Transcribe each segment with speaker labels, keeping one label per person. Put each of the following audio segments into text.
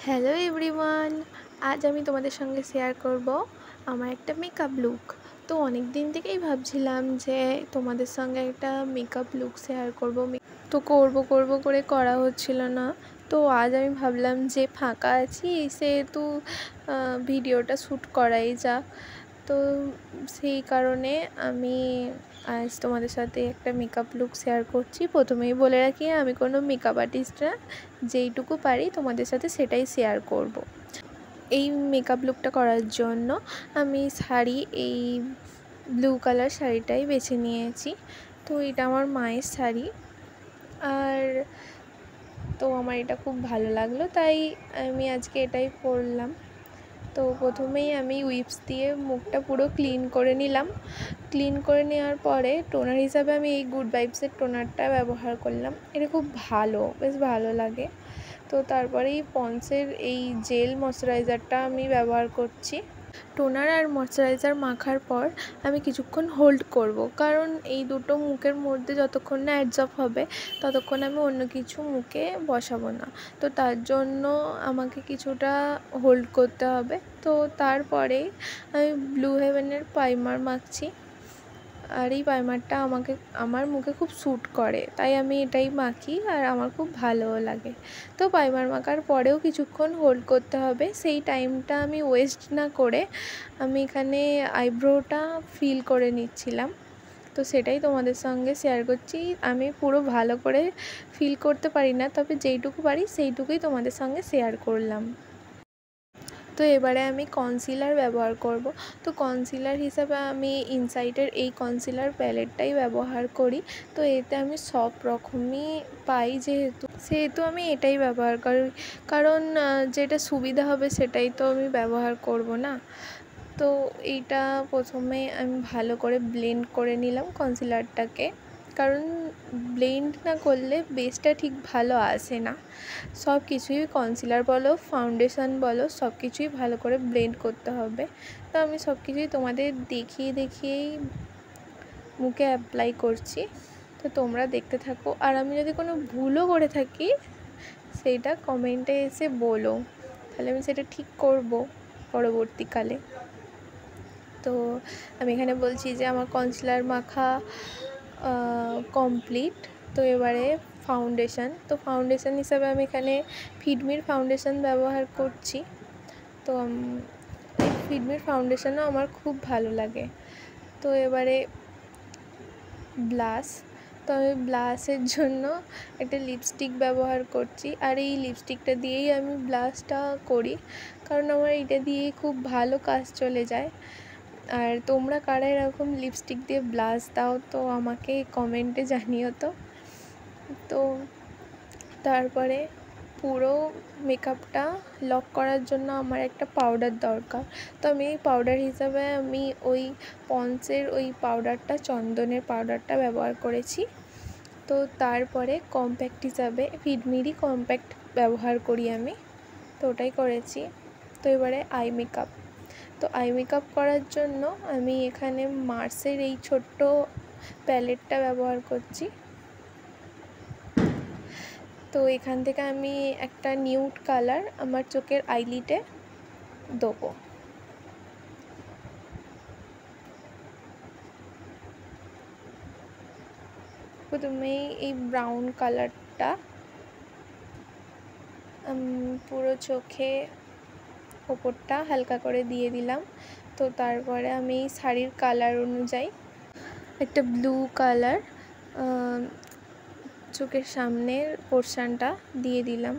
Speaker 1: Hello everyone, আজ আমি তোমাদের সঙ্গে শেয়ার করব আমার একটা মেকআপ লুক। তো অনেক দিন থেকেই ভাবছিলাম যে তোমাদের সঙ্গে একটা মেকআপ লুক শেয়ার করব, তো করব করে করা হচ্ছিল না। তো আজ আমি ভাবলাম যে ফাঁকা আছি, সেহেতু ভিডিওটা শ্যুট করাই যাক। তো সেই কারণে আমি আজ তোমাদের সাথে একটা মেকআপ লুক শেয়ার করছি। প্রথমেই বলে রাখি, আমি কোনো মেকআপ আর্টিস্ট না, যেইটুকু পারি তোমাদের সাথে সেটাই শেয়ার করব। এই মেকআপ লুকটা করার জন্য আমি এই ব্লু কালার শাড়িটাই বেছে নিয়েছি। তো এটা আমার মায়ের শাড়ি, আর তো আমার এটা খুব ভালো লাগলো, তাই আমি আজকে এটাই পরলাম। তো প্রথমেই আমি উইপস দিয়ে মুখটা পুরো ক্লিন করে নিলাম। ক্লিন করে নেওয়ার পরে টোনার হিসাবে আমি এই গুড ভাইবসের টোনারটা ব্যবহার করলাম। এটা খুব ভালো, বেশ ভালো লাগে। তো তারপরেই পন্সের এই জেল ময়শ্চারাইজারটা আমি ব্যবহার করছি। টোনার আর ময়শ্চারাইজার মাখার পর আমি কিছুক্ষণ হোল্ড করব, কারণ এই দুটো মুখের মধ্যে যতক্ষণ না অ্যাডজর্ব হবে ততক্ষণ আমি অন্য কিছু মুখে বসাবো না। তো তার জন্য আমাকে কিছুটা হোল্ড করতে হবে। তো তারপরেই আমি ব্লু হেভেনের প্রাইমার মাখছি, আর এই প্রাইমারটা আমার মুখে খুব স্যুট করে, তাই আমি এটাই মাখি আর আমার খুব ভালোও লাগে। তো প্রাইমার মাখার পরেও কিছুক্ষণ হোল্ড করতে হবে। সেই টাইমটা আমি ওয়েস্ট না করে আমি এখানে আইব্রোটা ফিল করে নিচ্ছিলাম। তো সেটাই তোমাদের সঙ্গে শেয়ার করছি। আমি পুরো ভালো করে ফিল করতে পারি না, তবে যেইটুকু পারি সেইটুকুই তোমাদের সঙ্গে শেয়ার করলাম। তো এবারে আমি কনসিলার ব্যবহার করব। তো কনসিলার হিসাবে আমি ইনসাইটের এই কনসিলার প্যালেটটাই ব্যবহার করি। তো এতে আমি সব রকমই পাই, সেহেতু আমি এটাই ব্যবহার করি, কারণ যেটা সুবিধা হবে সেটাই তো আমি ব্যবহার করব না। তো এইটা প্রথমে আমি ভালো করে ব্লেন্ড করে নিলাম কনসিলারটাকে, কারণ ব্লেন্ড না করলে বেসটা ঠিক ভালো আসে না। সব কিছুই কনসিলার বলো, ফাউন্ডেশন বলো, সব কিছুই ভালো করে ব্লেন্ড করতে হবে। তো আমি সব কিছুই তোমাদের দেখিয়েই মুখে অ্যাপ্লাই করছি। তো তোমরা দেখতে থাকো, আর আমি যদি কোনো ভুলও করে থাকি সেইটা কমেন্টে এসে বলো, তাহলে আমি সেটা ঠিক করব পরবর্তীকালে। তো আমি এখানে বলছি যে আমার কনসিলার মাখা কমপ্লিট। তো এবারে ফাউন্ডেশন হিসাবে আমি এখানে ফিটমির ফাউন্ডেশন ব্যবহার করছি। তো ফিটমির ফাউন্ডেশনও আমার খুব ভালো লাগে। তো এবারে ব্লাশ, তো আমি ব্লাশের জন্য একটা লিপস্টিক ব্যবহার করছি, আর এই লিপস্টিকটা দিয়েই আমি ব্লাশটা করি, কারণ আমার এটা দিয়েই খুব ভালো কাজ চলে যায়। আর তোমরা কারা এরকম লিপস্টিক দিয়ে ব্লাশ দাও, তো আমাকে কমেন্টে জানিও। তো তারপরে পুরো মেকআপটা লক করার জন্য আমার একটা পাউডার দরকার। তো আমি এই পাউডার হিসাবে আমি ওই পন্সের ওই পাউডারটা, চন্দনের পাউডারটা ব্যবহার করেছি। তো তারপরে কম্প্যাক্ট হিসাবে ফিটমিরই কম্প্যাক্ট ব্যবহার করি আমি, তো ওটাই করেছি। তো এবারে আই মেকআপ করার জন্য আমি এখানে মার্সের এই ছোট্ট প্যালেটটা ব্যবহার করছি। তো এখান থেকে আমি একটা নিউড কালার আমার চোখের আইলিটে দেবো। প্রথমেই এই ব্রাউন কালারটা পুরো চোখে ওপরটা হালকা করে দিয়ে দিলাম। তো তারপরে আমি শাড়ির কালার অনুযায়ী একটা ব্লু কালার চোখের সামনের পোর্শানটা দিয়ে দিলাম।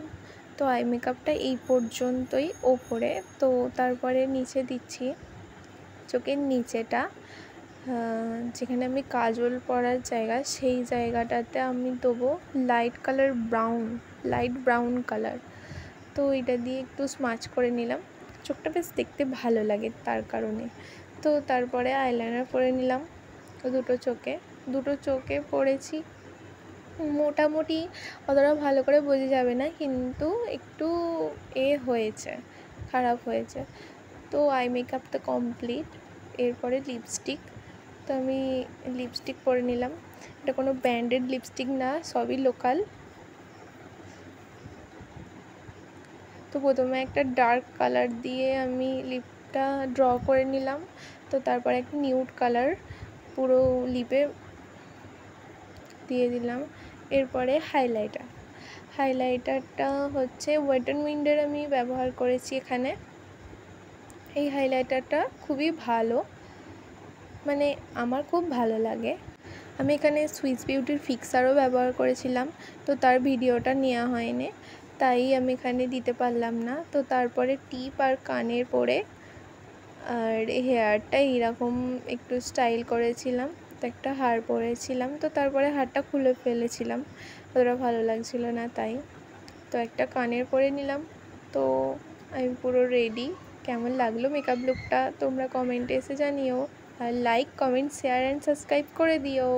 Speaker 1: তো আই মেকআপটা এই পর্যন্তই ওপরে। তো তারপরে নিচে দিচ্ছি চোখের নিচেটা, যেখানে আমি কাজল পরার জায়গা, সেই জায়গাটাতে আমি দেবো লাইট ব্রাউন কালার। তো এটা দিয়ে একটু স্মাচ করে নিলাম, চোখটা বেশ দেখতে ভালো লাগে তার কারণে। তো তারপরে আইলাইনার পরে নিলাম দুটো চোখে পরেছি। মোটামুটি অতটা ভালো করে বোঝা যাবে না, কিন্তু একটু খারাপ হয়েছে। তো আই মেকআপটা কমপ্লিট। এরপরে লিপস্টিক, তো আমি লিপস্টিক পরে নিলাম। এটা কোনো ব্র্যান্ডেড লিপস্টিক না, সবই লোকাল। তো প্রথমে একটা ডার্ক কালার দিয়ে আমি লিপটা ড্র করে নিলাম। তো তারপর একটা নিউড কালার পুরো লিপে দিয়ে দিলাম। এরপরে হাইলাইটারটা হচ্ছে ওয়েট এন্ড উইন্ডের আমি ব্যবহার করেছি এখানে। এই হাইলাইটারটা খুবই ভালো, মানে আমার খুব ভালো লাগে। আমি এখানে সুইস বিউটির ফিক্সারও ব্যবহার করেছিলাম, তো তার ভিডিওটা নেওয়া হয়নি, তাই আমি এখানে দিতে পারলাম না। তো তারপরে টিপ আর কানের পরে আর হেয়ারটা এরকম একটু স্টাইল করেছিলাম, তো একটা হার পরেছিলাম। তো তারপরে হারটা খুলে ফেলেছিলাম, অতটা ভালো লাগছিল না, তাই তো একটা কানের পরে নিলাম। তো আমি পুরো রেডি। কেমন লাগলো মেকআপ লুকটা তোমরা কমেন্টে এসে জানিও, আর like comment share and subscribe করে দিও।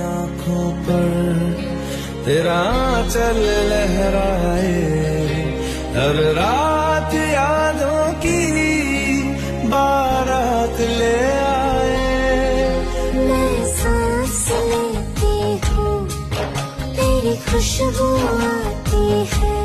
Speaker 2: आँखों पर तेरा चल लहराए, हर रात यादों की बारात ले आए।
Speaker 3: मैं सांस लेती हूँ, तेरी खुशबू आती है।